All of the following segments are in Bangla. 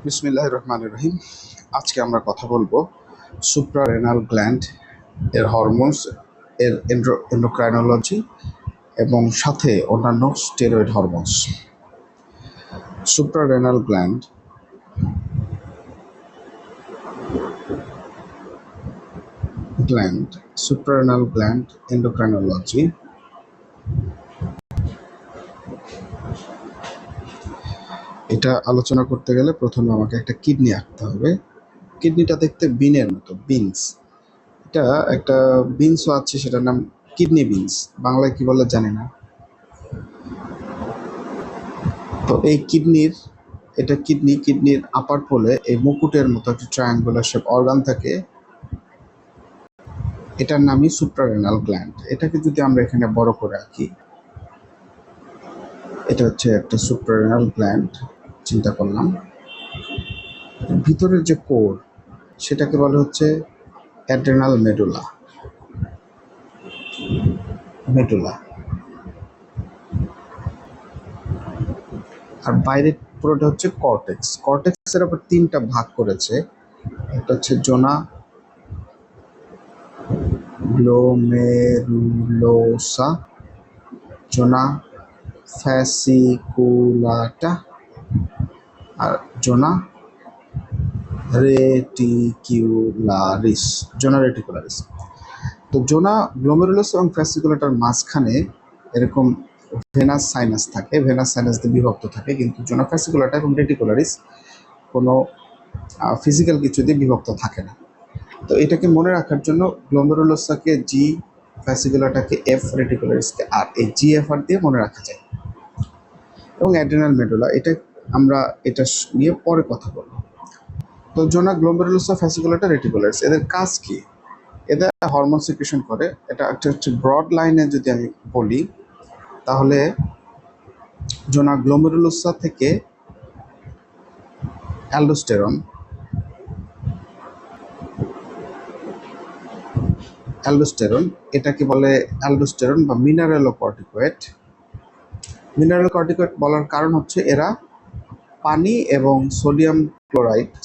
বিসমিল্লাহির রহমানির রহিম। আজকে আমরা কথা বলবো সুপ্রারেনাল গ্ল্যান্ড এর হরমোনস, এর এন্ডোক্রাইনোলজি এবং সাথে অন্যান্য steroid hormones. Suprarenal gland suprarenal gland endocrinology. এটা আলোচনা করতে গেলে প্রথমে আমাকে একটা কিডনি আঁকতে হবে। কিডনিটা দেখতে বিনের মতো, বিনস। এটা একটা বিনসও আছে, সেটার নাম কিডনি বিনস, বাংলায় কি বলে জানি না। তো এই কিডনির আপার পোলে এই মুকুটের মতো একটা ট্রায়াঙ্গুলার শেপ অর্গান থাকে, এটার নামই সুপ্রারেনাল গ্ল্যান্ড। এটাকে যদি আমরা এখানে বড় করে আঁকি, এটা হচ্ছে একটা সুপ্রারেনাল গ্ল্যান্ড। চিন্তা করলাম ভিতরের যে কোর, সেটাকে বলা হচ্ছে অ্যাড্রেনাল মেডুলা। আর বাইরের পুরোটা হচ্ছে কর্টেক্সের আবার তিনটা ভাগ করেছে। একটা হচ্ছে জোনা, গ্লোমেরুলোসা, জোনা ফ্যাসিকুলাটা আর জোনা রেটিকুলারিস। তো জোনা, গ্লোমেরুলাস এবং ফ্যাসিকুলাটার মাঝখানে এরকম ভেনাস সাইনাস থাকে, ভেনাস সাইনাস দিয়ে বিভক্ত থাকে, কিন্তু জোনা ফ্যাসিকুলাটা এবং রেটিকুলারিস কোনো ফিজিক্যাল কিছু দিয়ে বিভক্ত থাকে না। তো এটাকে মনে রাখার জন্য গ্লোমেরুলোসাকে জি, ফ্যাসিকুলাটাকে এফ, রেটিকুলারিসকে আর, এই জি এফ আর দিয়ে মনে রাখা যায়। এবং অ্যাড্রেনাল মেডুলা, আমরা এটা নিয়ে পরে কথা বলবো। তো জোনা, গ্লোমেরুলোসা, ফ্যাসিকুলাটা, রেটিকুলারিস, এদের কাজ কি? এদের হরমোন সিক্রেশন করে। এটা একটা হচ্ছে ব্রড লাইনে যদি আমি বলি, তাহলে জোনা গ্লোমেরুলোসা থেকে অ্যালডোস্টেরন এটাকে বলে অ্যালডোস্টেরন বা মিনারেলোকর্টিকয়েড। মিনারেলোকর্টিকয়েড বলার কারণ হচ্ছে এরা পানি এবং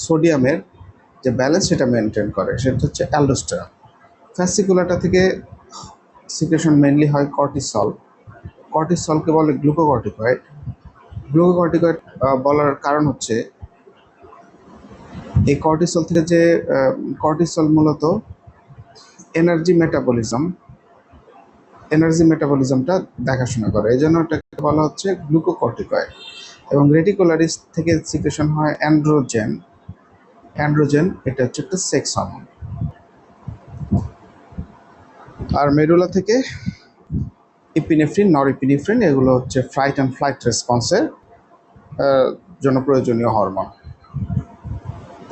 সোডিয়ামের যে ব্যালেন্স সেটা মেনটেন করে, সেটা হচ্ছে অ্যালডোস্টেরন। ফ্যাসিকুলাটা থেকে সিক্রেশন মেনলি হয় কর্টিসলকে বলে গ্লুকোকর্টিকয়েড বলার কারণ হচ্ছে এই কর্টিসল থেকে যে কর্টিসল মূলত এনার্জি মেটাবলিজমটা দেখাশোনা করে, এই জন্য এটাকে বলা হচ্ছে গ্লুকোকর্টিকয়েড। এবং রেটিকুলারিস থেকে সিক্রেশন হয় অ্যান্ড্রোজেন, এটা হচ্ছে একটা সেক্স হরমোন। আর মেডুলা থেকে ইপিনেফ্রিন, নরএপিনেফ্রিন, এগুলো হচ্ছে ফ্লাইট অ্যান্ড ফ্লাইট রেসপন্সের জন্য প্রয়োজনীয় হরমোন।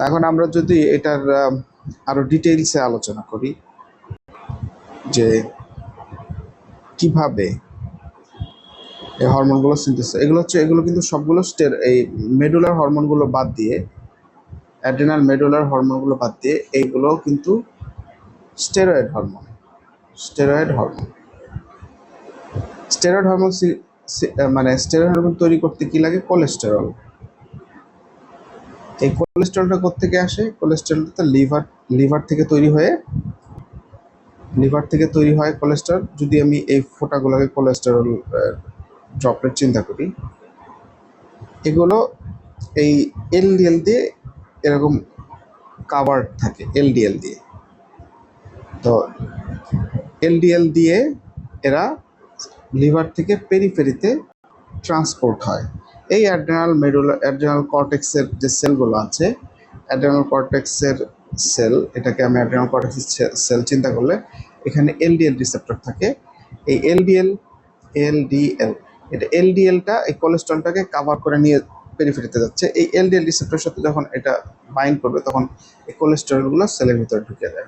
এখন আমরা যদি এটার আরো ডিটেইলসে আলোচনা করি যে কিভাবে এই হরমোনগুলো সিনথেসিস, এগুলো কিন্তু সবগুলো এই মেডুলার হরমোনগুলো বাদ দিয়ে, অ্যাড্রেনাল মেডুলার হরমোনগুলো বাদ দিয়ে, এইগুলো কিন্তু স্টেরয়েড হরমোন। স্টেরয়েড হরমোন মানে স্টেরয়েড হরমোন তৈরি করতে কি লাগে? কোলেস্টেরল। এই কোলেস্টেরলটা কোত্থেকে আসে? কোলেস্টেরলটা লিভার থেকে তৈরি হয় কোলেস্টেরল। যদি আমি এই ফোঁটাগুলোকে কোলেস্টেরল ড্রপলেট চিন্তা করি, এগুলো এই এলডিএল দিয়ে এরকম কাভার্ড থাকে, এলডিএল দিয়ে। তো এলডিএল দিয়ে এরা লিভার থেকে পেরিফেরিতে ট্রান্সপোর্ট হয়। এই অ্যাড্রেনাল কর্টেক্সের যে সেলগুলো আছে, এটাকে আমি অ্যাড্রেনাল কর্টেক্সের সেল চিন্তা করলে এখানে এলডিএল রিসেপ্টর থাকে। এই এলডিএল এলডিএলটা এই কোলেস্ট্রলটাকে কাভার করে নিয়ে পেরিফেরিতে যাচ্ছে। এই এলডিএল রিসেপ্টরের সাথে যখন এটা বাইন্ড করবে, তখন এই কোলেস্টেরলগুলো সেলের ভিতরে ঢুকে যায়।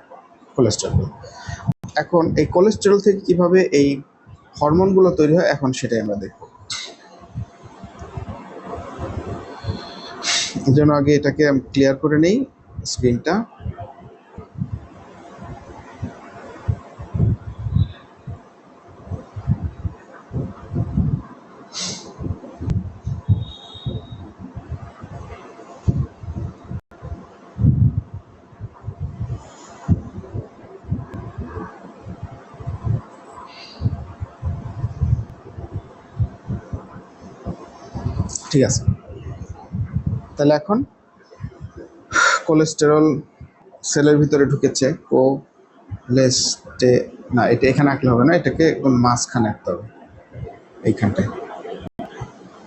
এখন এই কোলেস্টেরল থেকে কিভাবে এই হরমোনগুলো তৈরি হয়, এখন সেটাই আমরা দেখব। এই জন্য আগে এটাকে আমি ক্লিয়ার করে নেই স্ক্রিনটা। ঠিক আছে, তাহলে এখন কোলেস্টেরল সেলের ভিতরে ঢুকেছে। কোলেস্টে না, এটা এখানে আঁকলে হবে না, এটাকে একদম মাঝখানে আঁকতে হবে, এইখানটায়।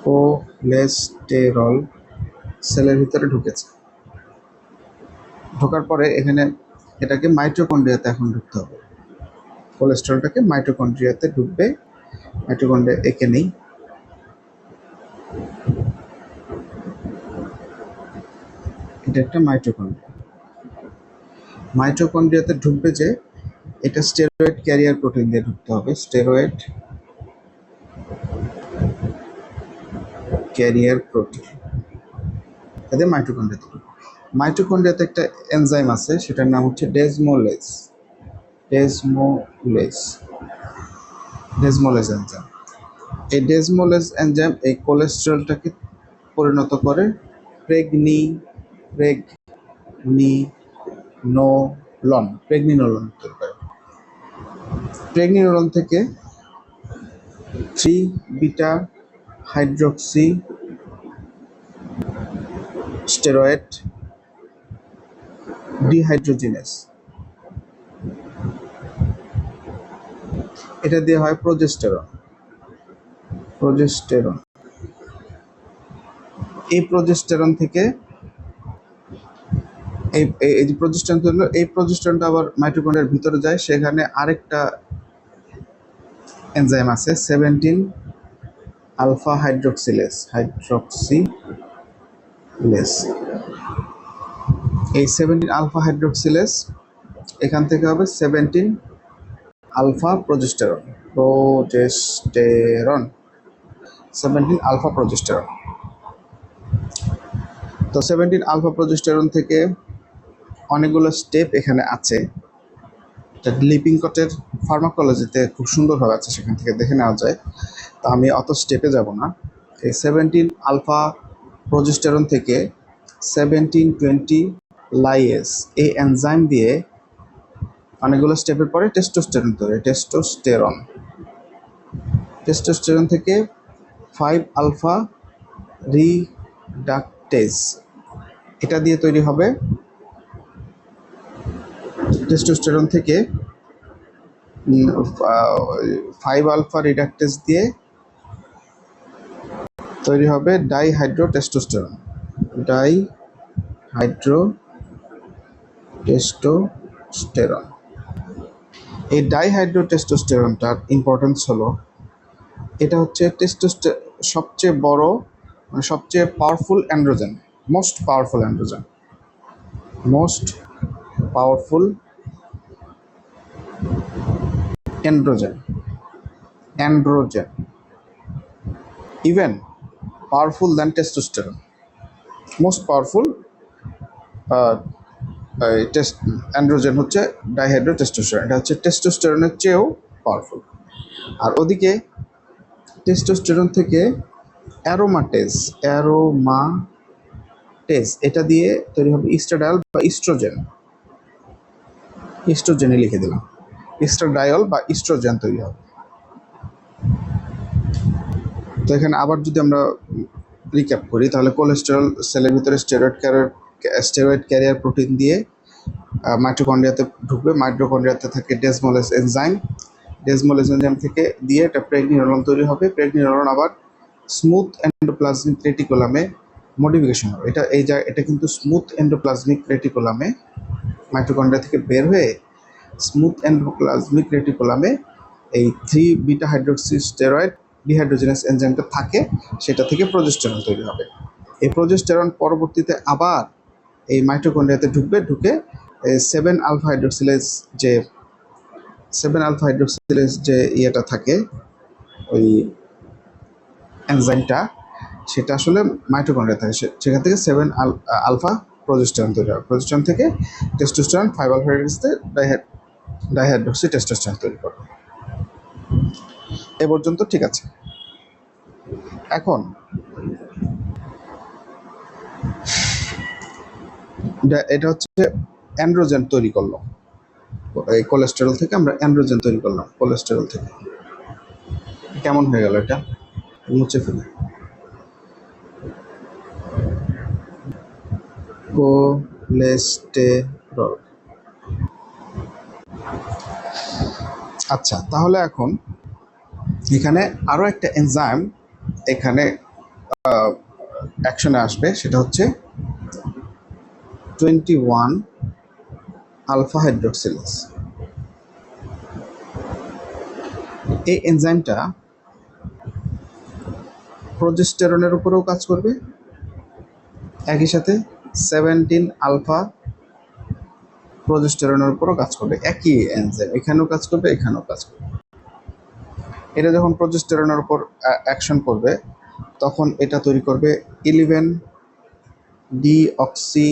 কোলেস্টেরল সেলের ভিতরে ঢুকেছে, ঢোকার পরে এখানে এটাকে মাইটোকন্ড্রিয়াতে এখন ঢুকতে হবে। কোলেস্টেরলটাকে মাইটোকন্ড্রিয়াতে ঢুকবে। মাইটোকন্ড্রিয়া এঁকে নেই, এটা একটা মাইটোকন্ড্রিয়া। মাইটোকন্ড্রিয়াতে ঢুকবে যে, এটা স্টেরয়েড ক্যারিয়ার প্রোটিন দিয়ে ঢুকতে হবে। স্টেরয়েড ক্যারিয়ার প্রোটিন এদের মাইটোকন্ড্রিয়াতে ঢুকবে। মাইটোকন্ড্রিয়াতে একটা এনজাইম আছে, সেটার নাম হচ্ছে ডেজমোলেজ। ডেজমোলেজ ডেজমোলেজ এনজাইম। এই ডেজমোলেজ এনজাইম এই কোলেস্টেরলটাকে পরিণত করে প্রেগনিনোলন তৈরি করে। প্রেগনিনোলন থেকে 3 বিটা হাইড্রক্সি স্টেরয়েড ডিহাইড্রোজিনেস, এটা দিয়ে হয় প্রজেস্টেরন। এই প্রজেস্টেরন থেকে এই যে প্রজেস্টেরন তৈরি হলো, এই প্রজেস্টেরনটা আবার মাইটোকন্ড্রিয়ার ভিতরে যায়, সেখানে আরেকটা এনজাইম আছে 17 আলফা হাইড্রক্সিলেজ। এই 17 আলফা হাইড্রক্সিলেজ এখান থেকে হবে 17 আলফা প্রজেস্টেরন। 17 alpha progesterone. তো 17 আলফা প্রজেস্টেরন থেকে অনেকগুলো স্টেপ এখানে আছে, লিপিং কটের ফার্মাকোলজিতে খুব সুন্দরভাবে আছে, সেখান থেকে দেখে নেওয়া যায়। তো আমি অত স্টেপে যাব না। এই 17 আলফা প্রজেস্টেরন থেকে 17-20 লাইয়েজ এই এনজাইম দিয়ে অনেকগুলো স্টেপের পরে টেস্টোস্টেরন তৈরি। টেস্টোস্টেরন থেকে 5 আলফা রিডাকটেজ, এটা দিয়ে তৈরি হবে। টেস্টোস্টেরন থেকে 5 আলফা রিডাকটেজ দিয়ে তৈরি হবে ডাইহাইড্রোটেস্টোস্টেরন। এই ডাইহাইড্রোটেস্টোস্টেরনটার ইম্পর্টেন্স হলো, এটা হচ্ছে সবচেয়ে বড়, মানে সবচেয়ে powerful androgen, most powerful androgen, even powerful than testosterone. Most powerful androgen হচ্ছে ডাইহাইড্রোটেস্টোস্টেরন। এটা হচ্ছে টেস্টোস্টেরনের চেয়েও পাওয়ারফুল। আর ওদিকে টেস্টোস্টেরন থেকে অ্যারোমাটেজ, এটা দিয়ে তৈরি হবে ইস্ট্রাডাইল বা ইস্ট্রোজেনে লিখে দিলাম, ইস্ট্রাডাইল বা ইস্ট্রোজেন তৈরি হবে। তো এখানে আবার যদি আমরা রিক্যাপ করি, তাহলে কোলেস্টেরল সেলের ভিতরে স্টেরয়েড ক্যারিয়ার প্রোটিন দিয়ে মাইটোকন্ড্রিয়াতে ঢুকবে। মাইটোকন্ড্রিয়াতে থাকে ডেজমোলেজ এনজাইম থেকে দিয়ে এটা প্রেগনিনোলন তৈরি হবে। প্রেগনিনোলন আবার স্মুথ এন্ডোপ্লাজমিক রেটিকুলামে মডিফিকেশন হবে। এটা কিন্তু স্মুথ এন্ডোপ্লাজমিক রেটিকুলামে মাইটোকন্ড্রিয়া থেকে বের হয়ে স্মুথ এন্ডোপ্লাজমিক রেটিকুলামে এই 3 বিটা হাইড্রক্সি স্টেরয়েড ডিহাইড্রোজেনেস এনজাইমটা থাকে, সেটা থেকে প্রজেস্টেরন তৈরি হবে। এই প্রজেস্টেরন পরবর্তীতে আবার এই মাইটোকন্ড্রিয়াতে ঢুকে 7 আলফা হাইড্রক্সিলেজ যে ইয়েটা থাকে, ওই এনজাইমটা, সেটা আসলে মাইটোকন্ড্রিয়া থাকে, সেখান থেকে 7 আলফা প্রজেস্টেরন তৈরি হয়। প্রজেস্টেরন থেকে টেস্টোস্টেরন 5 আলফা ডাইহাইড্রক্সি টেস্টোস্টেরন তৈরি করে। এ পর্যন্ত ঠিক আছে। এখন এটা হচ্ছে অ্যান্ড্রোজেন তৈরি করলো। এই কোলেস্টেরল থেকে আমরা অ্যান্ড্রোজেন তৈরি করলাম। কোলেস্টেরল থেকে কেমন হয়ে গেল, এটা মুছে ফেলি। কোলেস্টেরল। আচ্ছা, তাহলে এখন এখানে আরো একটা এনজাইম এখানে অ্যাকশনে আসবে, সেটা হচ্ছে 21 আলফা হাইড্রোক্সিলেজ। এই এনজাইমটা প্রোজেস্টেরনের উপরেও কাজ করবে, একই সাথে 17 আলফা প্রোজেস্টেরনের উপরও কাজ করবে। একই এনজাইম এখানেও কাজ করবে, এখানেও কাজ করবে। এটা যখন প্রোজেস্টেরনের উপর অ্যাকশন করবে তখন এটা তৈরি করবে 11 ডিঅক্সি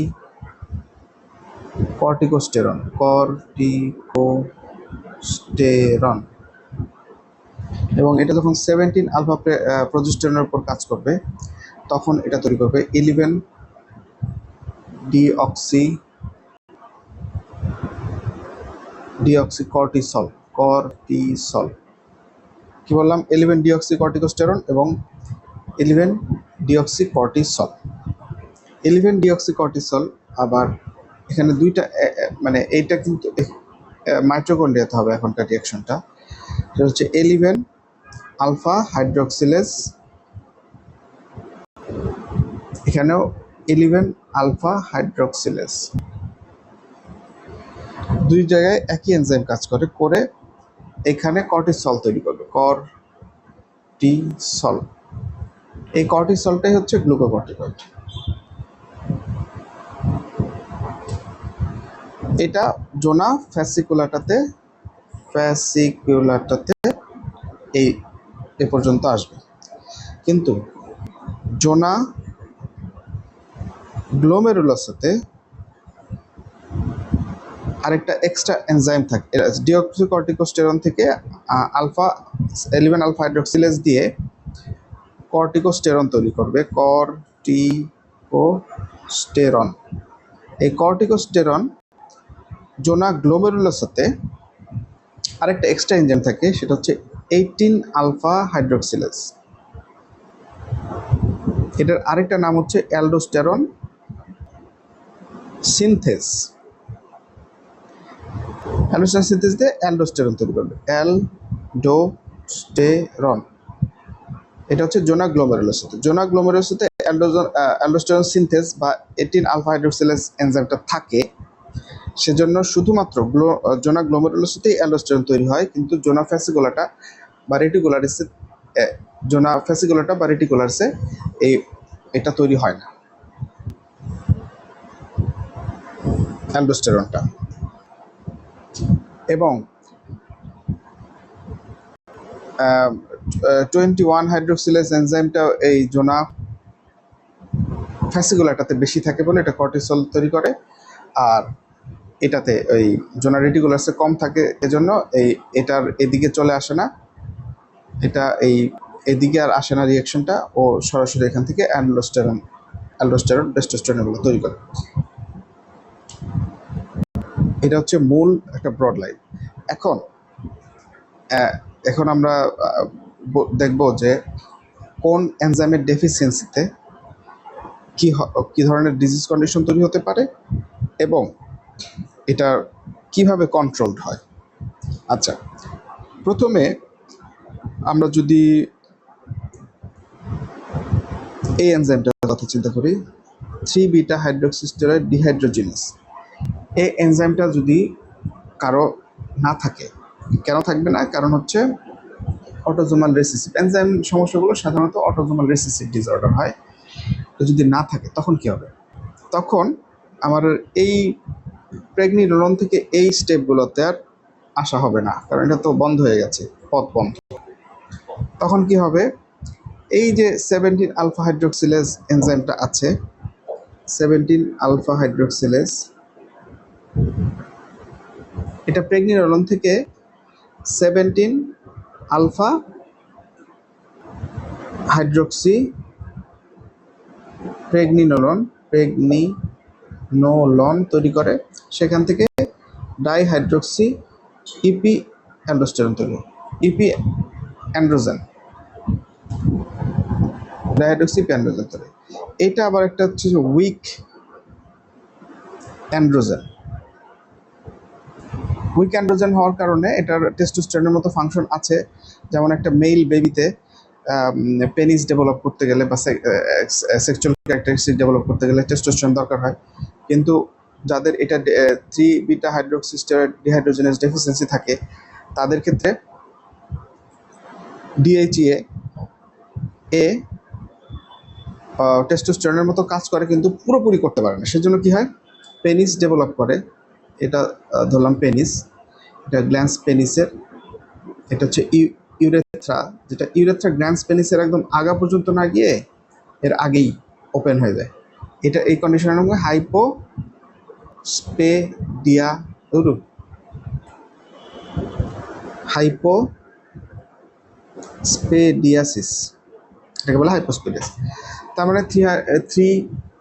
কর্টিকোস্টেরন এবং এটা যখন 17 আলফা প্রোজেস্টেরনের উপর কাজ করবে তখন এটা তৈরি করবে 11 ডিঅক্সি কর্টিসল। কি বললাম? 11 ডিঅক্সি কর্টিকোস্টেরন এবং 11 ডিঅক্সি কর্টিসল। 11 ডিঅক্সি কর্টিসল আবার এখানে দুইটা, মানে এইটা কিন্তু মাইটোকন্ড্রিয়াতে হবে এখনকার রিঅ্যাকশনটা। সেটা হচ্ছে 11 আলফা হাইড্রোক্সিলেজ, এখানেও 11 আলফা হাইড্রোক্সিলেজ। দুই জায়গায় একই এনজাইম কাজ করে এখানে কর্টিসল তৈরি করবে, কর্টিসল। এই কর্টিসলটাই হচ্ছে গ্লুকোকর্টিকয়েড। এটা জোনা ফ্যাসিকুলাটাতে এই এ পর্যন্ত আসবে, কিন্তু জোনা গ্লোমেরুলাসে আরেকটা এক্সট্রা এনজাইম থাকে। ডিঅক্সিকর্টিকোস্টেরন থেকে 11 আলফা হাইড্রোক্সিলেজ দিয়ে কর্টিকোস্টেরন তৈরি করবে, কর্টিকোস্টেরন। এই কর্টিকোস্টেরন জোনা গ্লোমেরুলাসে আরেকটা এক্সট্রা এনজাইম থাকে, সেটা হচ্ছে 18 আলফা হাইড্রোক্সিলেজ। এটার আরেকটা নাম হচ্ছে অ্যালডোস্টেরন সিনথেস। অ্যালডোস্টেরন সিনথেস দিয়ে অ্যালডোস্টেরন তৈরি করবে, অ্যালডোস্টেরন। এটা হচ্ছে জোনা গ্লোমেরুলাসে অ্যালডোস্টেরন সিনথেস বা 18 আলফা হাইড্রোক্সিলেজ এনজাইমটা থাকে, সেজন্য শুধুমাত্র জোনা গ্লোমেরুলাসেতেই অ্যালডোস্টেরন তৈরি হয়, কিন্তু জোনা ফ্যাসিকুলাটা বা রেটিকুলারিসে এটা তৈরি হয় না, অ্যালডোস্টেরনটা। এবং 21 হাইড্রোক্সিলেজ এনজাইমটা এই জোনা ফ্যাসিকুলাটাতে বেশি থাকে বলে এটা কর্টিসল তৈরি করে, আর এটাতে ওই জোনা রেটিকুলাসে কম থাকে, এজন্য এটার এদিকে চলে আসে না, এটা এদিকে আর আসে না রিঅ্যাকশনটা, ও সরাসরি এখান থেকে অ্যালডোস্টেরন টেস্টোস্টেরন এগুলো তৈরি করে। এটা হচ্ছে মূল একটা ব্রড লাইন। এখন আমরা দেখব যে কোন এনজাইমের ডেফিসিয়েন্সিতে কি ধরনের ডিজিজ কন্ডিশন তৈরি হতে পারে এবং এটা কিভাবে কন্ট্রোলড হয়। আচ্ছা, প্রথমে আমরা যদি এই এনজাইমটার কথা চিন্তা করি, 3 বিটা হাইড্রোক্সিস্টেরয়েড ডিহাইড্রোজিনেস। এই এনজাইমটা যদি কারো না থাকে, কেন থাকবে না? কারণ হচ্ছে অটোজোমাল রেসিসিভ। এনজাইম সমস্যাগুলো সাধারণত অটোজোমাল রেসিসিভ ডিসঅর্ডার হয়। তো যদি না থাকে তখন কি হবে? তখন আমার এই প্রেগনিডোলন থেকে এই স্টেপগুলোতে আর আসা হবে না, কারণ এটা তো বন্ধ হয়ে গেছে, পথ বন্ধ। তখন কি হবে? এই যে 17 আলফা হাইড্রোক্সিলেজ এনজাইমটা আছে, 17 আলফা হাইড্রোক্সিলেজ, এটা প্রেগনিডোলন থেকে 17 আলফা হাইড্রোক্সি প্রেগনিনোলন তৈরি করে, সেখান থেকে ডাইহাইড্রোক্সি ইপি অ্যান্ড্রোস্টেরন তৈরি হয়, epiandrogen, dihydroxy epiandrogen তৈরি। এটা আবার একটা হচ্ছে উইক অ্যান্ড্রোজেন। উইক অ্যান্ড্রোজেন হওয়ার কারণে এটার টেস্টোস্টেরনের মতো ফাংশন আছে, যেমন একটা মেল বেবিতে পেনিস ডেভেলপ করতে গেলে বা সেক্সুয়াল ক্যারেক্টারিস্টিক ডেভেলপ করতে গেলে টেস্টোস্টেরন দরকার হয়, কিন্তু যাদের এটা 3 বিটা হাইড্রোক্সিস্টেরয়েড ডিহাইড্রোজেনেজ ডেফিসিয়েন্সি থাকে তাদের ক্ষেত্রে ডিএইচএ এ টেস্টোস্টেরনের মতো কাজ করে কিন্তু পুরোপুরি করতে পারে না। সেজন্য কি হয়, পেনিস ডেভেলপ করে। এটা ধরলাম পেনিস, এটা গ্ল্যান্স পেনিসের, এটা হচ্ছে ইউরেথ্রা, যেটা ইউরেথ্রা গ্ল্যান্স পেনিসের একদম আগা পর্যন্ত না গিয়ে এর আগেই ওপেন হয়ে যায়। এটা এই কন্ডিশনের নাম হাইপোস্পেডিয়া হাইপোস্পেডিয়াসিস, এটাকে বলে হাইপোস্পেডিয়াসিস। তার মানে 3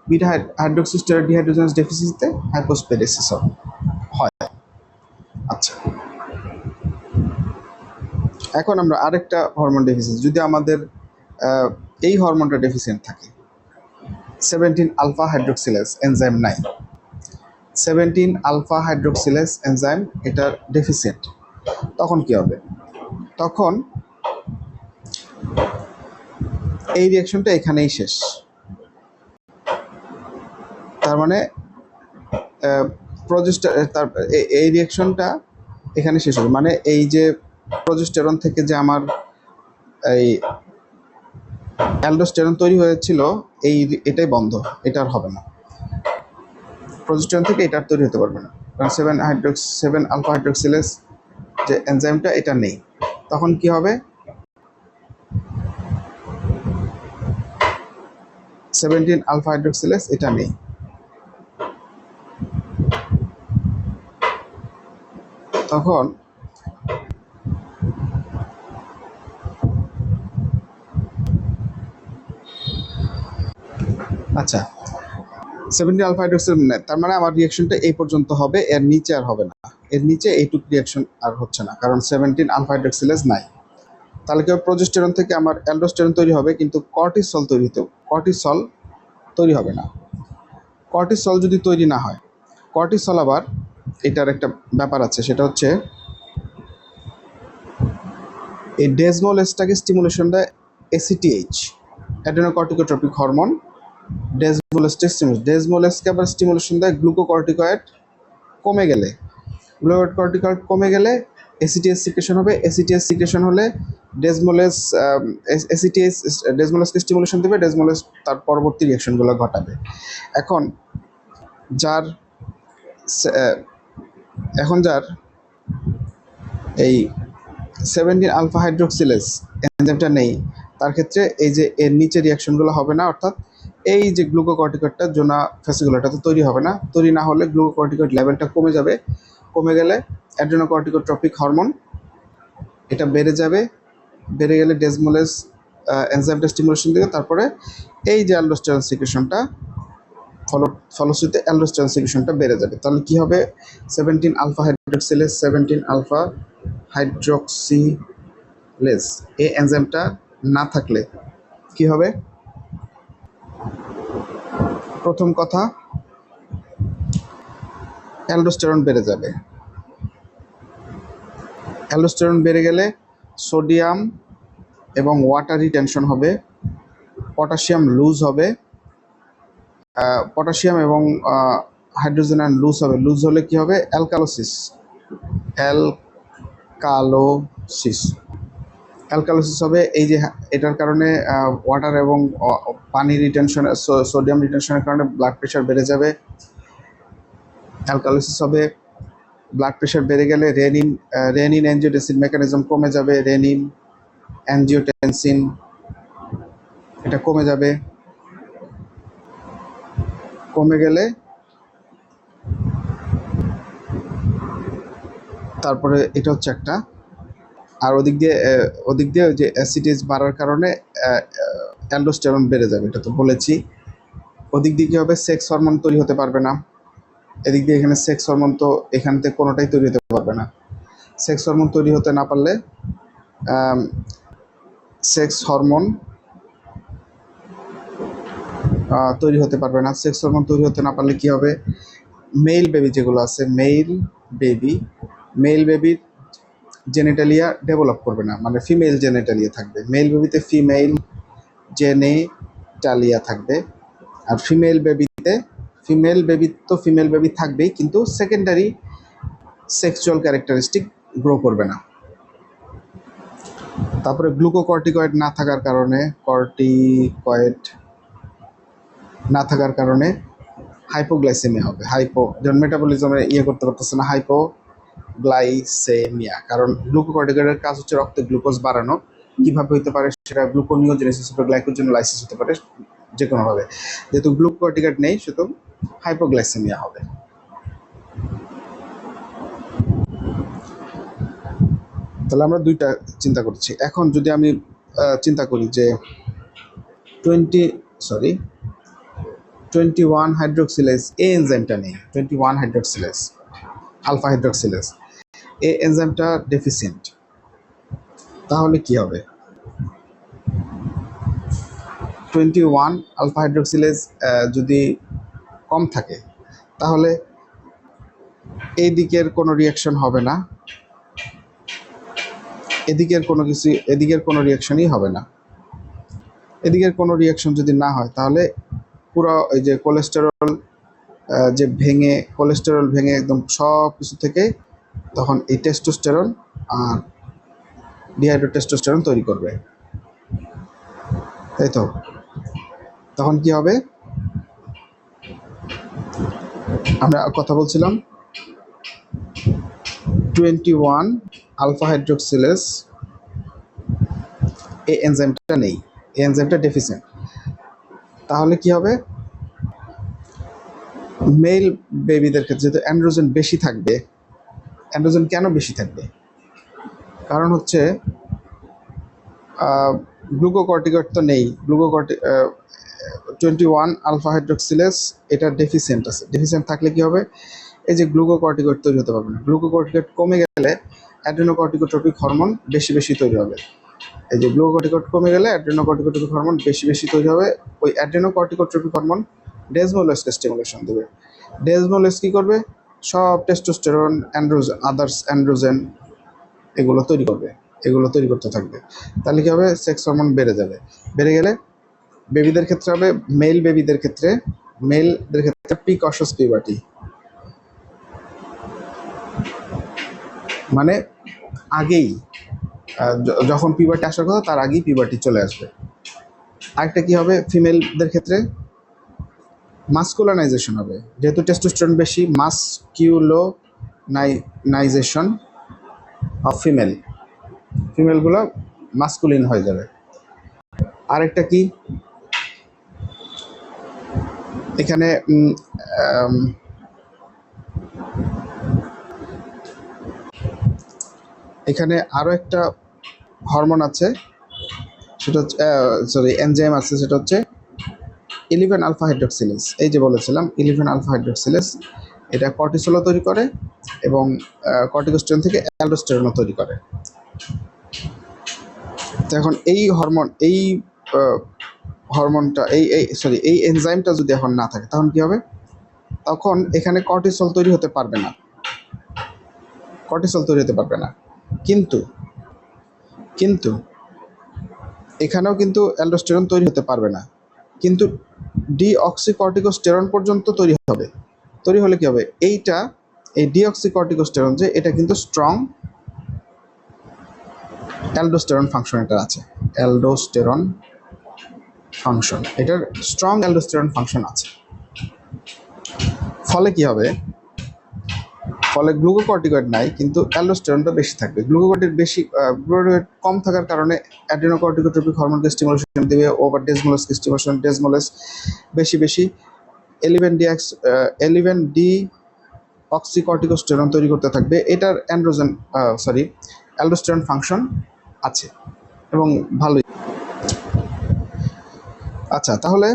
বিটা হাইড্রোক্সিস্টেরয়েড ডিহাইড্রোজেনেজ ডেফিসিয়েন্সিতে হাইপোস্পেডিয়াসিস হয়। আচ্ছা, এখন আমরা আরেকটা হরমোন ডেফিসিয়েন্সি, যদি আমাদের এই হরমোনটা ডেফিসিয়েন্ট থাকে, 17 আলফা হাইড্রোক্সিলেজ এনজাইম নাই, 17 আলফা হাইড্রোক্সিলেজ এনজাইম এটার ডেফিসিয়েন্ট, তখন কি হবে? তখন এই রিয়াকশনটা এখানেই শেষ। তার মানে এই রিয়াকশনটা এখানে শেষ হবে, মানে এই যে প্রজেস্টেরন থেকে যে আমার এই অ্যালডোস্টেরন তৈরি হয়েছিল, এটাই বন্ধ, এটা আর হবে না। প্রজেস্টেরন থেকে এটা আর তৈরি হতে পারবে না, কারণ 7 আলফা হাইড্রোক্সিলেজ যে এনজাইমটা এটা নেই। তখন কি হবে? 17 আলফা হাইড্রোক্সিলেজ এটা নেই, তখন আচ্ছা 17 আলফা হাইড্রোক্সিলেজ নেই, তার মানে আমার রিয়াকশনটা এই পর্যন্ত হবে, এর নিচে আর হবে না, এর নিচে এইটুক রিয়াকশন আর হচ্ছে না, কারণ 17 আলফা হাইড্রোক্সিলেজ নাই। তাহলে কি হবে? প্রজেস্টেরন থেকে আমার অ্যালডোস্টেরন তৈরি হবে, কিন্তু কর্টিসল তৈরি হবে না। কর্টিসল যদি তৈরি না হয়, কর্টিসল আবার এটার একটা ব্যাপার আছে, সেটা হচ্ছে এই ডেসমোলেসটাকে স্টিমুলেশন দেয় এসিটিএইচ, অ্যাডেনোকর্টিকোট্রপিক হরমোন। ডেসমোলেসকে আবার স্টিমুলেশন দেয় গ্লুকোকর্টিকয়েড কমে গেলে এসিটিএস সিক্রেশন হবে। এসিটিএস সিক্রেশন হলে ডেসমোলেসকে স্টিমুলেশন দেবে, ডেসমোলেস তার পরবর্তী রিয়াকশনগুলো ঘটাবে। এখন যার এই 17 আলফা হাইড্রোক্সিলেজ এনজাইমটা নেই, তার ক্ষেত্রে এই যে এর নিচে রিয়াকশনগুলো হবে না, অর্থাৎ এই যে গ্লুকোকর্টিকয়েডটা জোনা ফ্যাসিকুলাটাতে তৈরি হবে না। তৈরি না হলে গ্লুকোকর্টিকয়েড লেভেলটা কমে যাবে, কমে গেলে অ্যাড্রেনোকর্টিকোট্রপিক হরমোন এটা বেড়ে গেলে ডেসমোলেস এনজাইমটা স্টিমুলেশন দেবে, তারপরে এই যে অ্যালডোস্টেরন সিক্রেশনটা ফলশ্রুতিতে অ্যালডোস্টেরন সিক্রেশনটা বেড়ে যাবে। তাহলে কি হবে? 17 আলফা হাইড্রোক্সিলেজ 17 আলফা হাইড্রোক্সিলেজ এই এনজাইমটা না থাকলে কি হবে? প্রথম কথা, অ্যালডোস্টেরন বেড়ে যাবে। অ্যালডোস্টেরন বেড়ে গেলে সোডিয়াম এবং ওয়াটার রিটেনশন হবে, পটাশিয়াম লুজ হবে, পটাশিয়াম এবং হাইড্রোজেন আয়ন লুজ হলে কি হবে? অ্যালকালোসিস হবে। এই যে এটার কারণে ওয়াটার এবং পানি রিটেনশন, সোডিয়াম রিটেনশনের কারণে ব্লাড প্রেশার বেড়ে যাবে, অ্যালকালোসিস হবে। ব্লাড প্রেশার বেড়ে গেলে রেনিন অ্যাঞ্জিওটেনসিন মেকানিজম কমে যাবে, রেনিন অ্যাঞ্জিওটেনসিন এটা কমে যাবে, কমে গেলে তারপরে এটা হচ্ছে একটা, আর ওদিক দিয়ে ওই যে অ্যাসিডেজ বাড়ার কারণে অ্যালডোস্টেরন বেড়ে যাবে, এটা তো বলেছি। ওদিক দিয়ে কী হবে? সেক্স হরমোন তৈরি হতে পারবে না। এদিক দিয়ে এখানে সেক্স হরমোন তো এখান থেকে কোনোটাই তৈরি হতে পারবে না। সেক্স হরমোন তৈরি হতে না পারলে সেক্স হরমোন তৈরি হতে না পারলে কি হবে? মেল বেবি যেগুলো আছে, মেল বেবির জেনিটালিয়া ডেভেলপ করবে না, মানে ফিমেল জেনিটালিয়া থাকবে। মেল বেবিতে ফিমেল জেনিটালিয়া থাকবে, আর ফিমেল বেবি থাকবেই, কিন্তু সেকেন্ডারি সেক্সুয়াল ক্যারেক্টারিস্টিক গ্রো করবে না। তারপরে গ্লুকোকর্টিকয়েড না থাকার কারণে হাইপোগ্লাইসেমিয়া হবে। যেমন মেটাবলিজমে করতে পারতেছে না, হাইপোগ্লাইসেমিয়া। কারণ গ্লুকোকর্টিকয়েডের কাজ হচ্ছে রক্তে গ্লুকোজ বাড়ানো। কিভাবে হতে পারে সেটা গ্লুকোনিওজেনেসিস বা গ্লাইকোজেনোলাইসিস হতে পারে, যে কোনোভাবে। যেহেতু গ্লুকোকর্টিকয়েড নেই, সুতরাং হাইপোগ্লাইসেমিয়া হবে। তাহলে আমরা দুইটা চিন্তা করছি। এখন যদি আমি চিন্তা করি যে 21 হাইড্রোক্সিলেজ এই এনজাইমটা নেই, 21 হাইড্রোক্সিলেজ আলফা হাইড্রোক্সিলেজ এই এনজাইমটা ডেফিসিয়েন্ট, তাহলে কি হবে? 21 আলফা হাইড্রোক্সিলেজ যদি কম থাকে, তাহলে এই দিকের কোনো রিয়াকশন হবে না, এদিকের কোনো রিয়াকশনই হবে না। এদিকের কোনো রিয়াকশন যদি না হয়, তাহলে পুরো এই যে কোলেস্টেরল ভেঙে একদম সব কিছু থেকে তখন এই টেস্টোস্টেরন আর ডিহাইড্রোটেস্টোস্টেরন তৈরি করবে, তাই তো? তখন কি হবে? আমরা কথা বলছিলাম 21 আলফা হাইড্রোক্সিলেজ এই এনজাইমটা নেই, এই এনজাইমটা ডেফিসিয়েন্ট। তাহলে কি হবে? মেল বেবিদের ক্ষেত্রে যেহেতু অ্যান্ড্রোজেন বেশি থাকবে, অ্যান্ড্রোজেন কেন বেশি থাকবে? কারণ হচ্ছে গ্লুকোকর্টিকয়েড তো নেই, 21 আলফা হাইড্রোক্সিলেজ এটা ডেফিসিয়েন্ট থাকলে কি হবে? এই যে গ্লুকোকর্টিকয়েড তৈরি হতে পারবে না। গ্লুকোকর্টিকয়েড কমে গেলে অ্যাড্রেনোকর্টিকোট্রপিক হরমোন বেশি তৈরি হবে। এই যে গ্লুকোকর্টিকয়েড কমে গেলে অ্যাড্রেনোকর্টিকোট্রপিক হরমোন বেশি তৈরি হবে। ওই অ্যাড্রেনোকর্টিকোট্রপিক হরমোন ডেসমোলেসকে স্টিমুলেশন দেবে। ডেসমোলেস কি করবে? সব টেস্টোস্টেরন, আদার্স অ্যান্ড্রোজেন এগুলো তৈরি করতে থাকবে। তাহলে কি হবে? সেক্স হরমোন বেড়ে গেলে বেবিদের ক্ষেত্রে হবে, মেলদের ক্ষেত্রে প্রিকশাস পিউবার্টি, মানে আগেই যখন পিউবার্টি আসার কথা তার আগেই পিউবার্টি চলে আসবে। আরেকটা কি হবে? ফিমেলদের ক্ষেত্রে মাস্কুলানাইজেশন হবে, যেহেতু টেস্টোস্টেরন বেশি, মাস্কিউলোনাইজেশন অফ ফিমেলগুলো মাস্কুলিন হয়ে যাবে। আরেকটা কি? এখানে আরো একটা হরমোন আছে, সেটা হচ্ছে এনজাইম আছে, সেটা হচ্ছে 11 আলফা হাইড্রোক্সিলেজ। এই যে বলেছিলাম 11 আলফা হাইড্রোক্সিলেজ, এটা কর্টিসোলও তৈরি করে এবং কর্টিকোস্টেরন থেকে অ্যালডোস্টেরনও তৈরি করে। তো এখন এই এনজাইমটা যদি এখন না থাকে, তখন কি হবে? তখন এখানে কর্টিসল তৈরি হতে পারবে না, কিন্তু এখানেও কিন্তু অ্যালডোস্টেরন তৈরি হতে পারবে না, কিন্তু ডিঅক্সিকর্টিকোস্টেরন পর্যন্ত তৈরি হলে কি হবে? এই ডিঅক্সিকর্টিকোস্টেরন যে এটা কিন্তু স্ট্রং অ্যালডোস্টেরন ফাংশন এটার স্ট্রং অ্যালডোস্টেরন ফাংশন আছে। ফলে কি হবে? গ্লুকোকর্টিকয়েড নাই, কিন্তু অ্যালডোস্টেরনটা বেশি থাকবে। গ্লুকোকর্টিকয়েড কম থাকার কারণে অ্যাড্রেনোকর্টিকোট্রপিক হরমোনকে স্টিমুলেশন দেবে, ওভার ডেসমোলেসকে স্টিমুলেশন, ডেসমোলেস বেশি 11 ডি অক্সিকর্টিকোস্টেরন তৈরি করতে থাকবে। এটার অ্যালডোস্টেরন ফাংশন আছে এবং ভালোই। আচ্ছা, তাহলে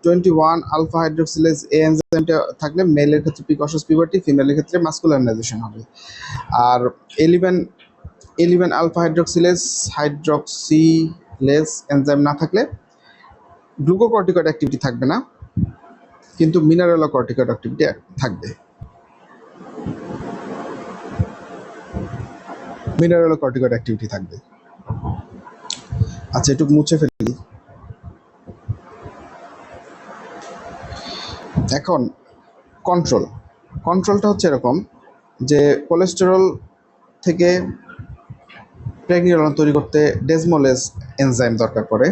21 আলফা হাইড্রোক্সিলেজ এই এনজাইমটা থাকলে মেলের ক্ষেত্রে প্রিকশাস পিউবার্টি, ফিমেলের ক্ষেত্রে মাস্কুলানাইজেশন হবে। আর 11 আলফা হাইড্রোক্সিলেজ এনজাইম না থাকলে গ্লুকোকর্টিকয়েড অ্যাক্টিভিটি থাকবে না, কিন্তু মিনারেলোকর্টিকয়েড অ্যাক্টিভিটি থাকবে। মিনারেলোকর্টিকয়েড অ্যাক্টিভিটি থাকবে। আচ্ছা, একটু মুছে ফেলি। এখন কন্ট্রোলটা হচ্ছে এরকম যে কোলেস্টেরল থেকে প্রেগনিরন তৈরি করতে ডেসমোলেজ এনজাইম দরকার পড়ে।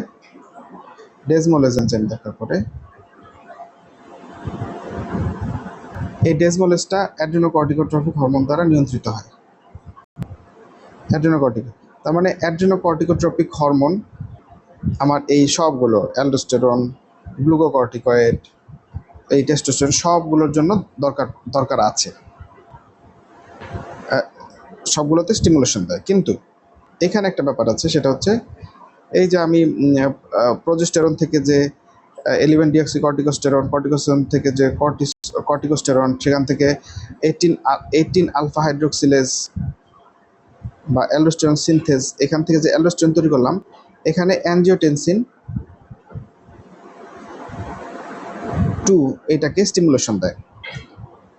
এই ডেসমোলেজটা অ্যাড্রিনোকর্টিকোট্রপিক হরমোন দ্বারা নিয়ন্ত্রিত হয়। তার মানে অ্যাড্রিনোকর্টিকোট্রপিক হরমোন আমার এই সবগুলো অ্যালডোস্টেরন, গ্লুকোকর্টিকয়েড, এই টেস্টোস্টেরন সবগুলোর জন্য দরকার আছে, সবগুলোতে স্টিমুলেশন দেয়। কিন্তু এখানে একটা ব্যাপার আছে, সেটা হচ্ছে এই যে আমি প্রোজেস্টেরন থেকে যে 11 ডিঅক্সিকর্টিকোস্টেরন থেকে যে কর্টিকোস্টেরন, সেখান থেকে 18 আলফা হাইড্রোক্সিলেজ বা অ্যালডোস্টেরন সিনথেজ, এখান থেকে যে অ্যালডোস্টেরন তৈরি করলাম, এখানে অ্যানজিওটেনসিন 2 এটাকে স্টিমুলেশন দেয়,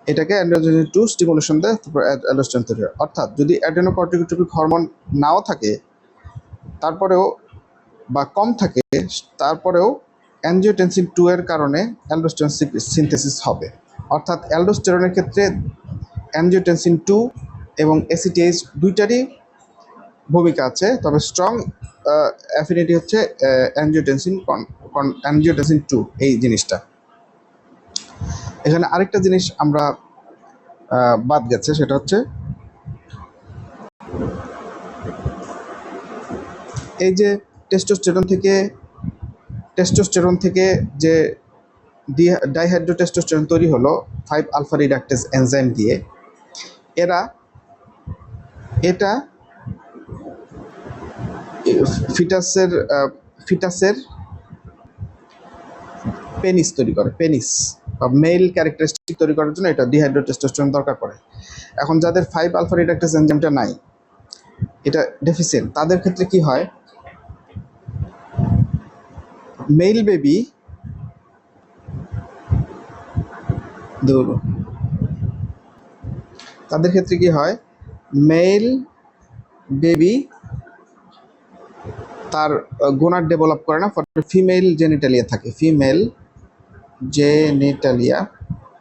অ্যান্ড্রোজেন 2 স্টিমুলেশন দেয়, তারপর অ্যালডোস্টেরন তৈরি হয়। অর্থাৎ যদি অ্যাড্রেনোকর্টিকোট্রপিক হরমোন নাও থাকে, তারপরেও বা কম থাকে, তারপরেও অ্যানজিওটেনসিন 2 এর কারণে অ্যালডোস্টেরন সিনথেসিস হবে। অর্থাৎ অ্যালডোস্টেরনের ক্ষেত্রে অ্যানজিওটেনসিন 2 এবং এসিটিএইচ দুইটারই ভূমিকা আছে, তবে স্ট্রং অ্যাফিনিটি হচ্ছে অ্যানজিওটেনসিন 2 এই জিনিসটা। এখানে আরেকটা জিনিস আমরা বাদ গেছে, সেটা হচ্ছে এই যে টেস্টোস্টেরন থেকে যে ডাইহাইড্রোটেস্টোস্টেরন তৈরি হলো 5 আলফা রিডাক্টেজ এনজাইম দিয়ে, এটা ফিটাসের পেনিস তৈরি করে, পেনিস বা মেল ক্যারেক্টারিস্টিক তৈরি করার জন্য এটা ডিহাইড্রোটেস্টোস্টেরন দরকার পড়ে। এখন যাদের 5 আলফা রিডাক্টেজ এনজাইমটা নাই, এটা ডেফিসিয়েন্ট, তাদের ক্ষেত্রে কি হয়, মেল বেবি তার গোনাড ডেভেলপ করে না, ফিমেল জেনিটালিয়া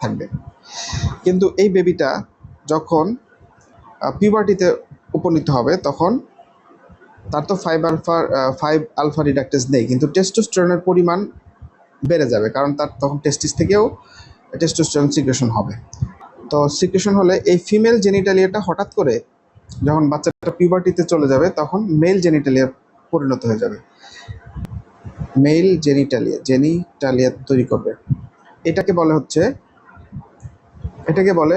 থাকবে। কিন্তু এই বেবিটা যখন পিউবার্টিতে উপনীত হবে, তখন তার তো 5 আলফা রিডাক্টেজ নেই, কিন্তু টেস্টোস্টেরনের পরিমাণ বেড়ে যাবে, কারণ তার তখন টেস্টিস থেকেও টেস্টোস্টেরন সিক্রেশন হবে। তো সিক্রেশন হলে এই ফিমেল জেনিটালিয়াটা হঠাৎ করে যখন বাচ্চাটা পিউবার্টিতে চলে যাবে, তখন মেল জেনিটালিয়া পরিণত হয়ে যাবে, মেল জেনিটালিয়া তৈরি করবে। এটাকে বলে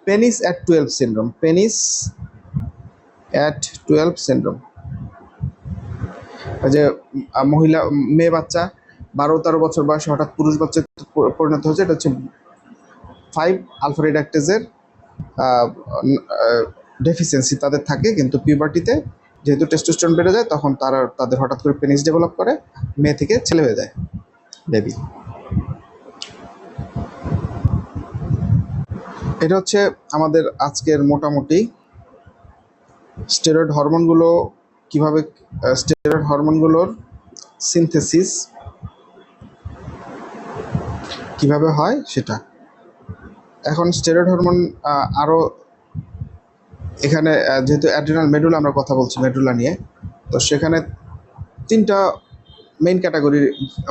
পেনিস অ্যাট 12 সিনড্রোম। যে মেয়ে বাচ্চা 12-13 বছর বয়সে হঠাৎ পুরুষ বাচ্চা পরিণত হচ্ছে, এটা হচ্ছে 5 আলফা রিডাক্টেজের ডেফিসিয়েন্সি তাদের থাকে। কিন্তু পিউবার্টিতে যেহেতু টেস্টোস্টেরন বেড়ে যায়, তখন তাদের হঠাৎ করে পেনিস ডেভেলপ করে, মেয়ে থেকে ছেলে হয়ে যায় বেবি। এটা হচ্ছে আমাদের আজকের মোটামুটি স্টেরয়েড হরমোনগুলোর সিনথেসিস কিভাবে হয় সেটা। এখন স্টেরয়েড হরমোন আরও এখানে যেহেতু অ্যাড্রিনাল মেডুলা আমরা কথা বলছি, মেডুলা নিয়ে, তো সেখানে 3টা মেইন ক্যাটাগরির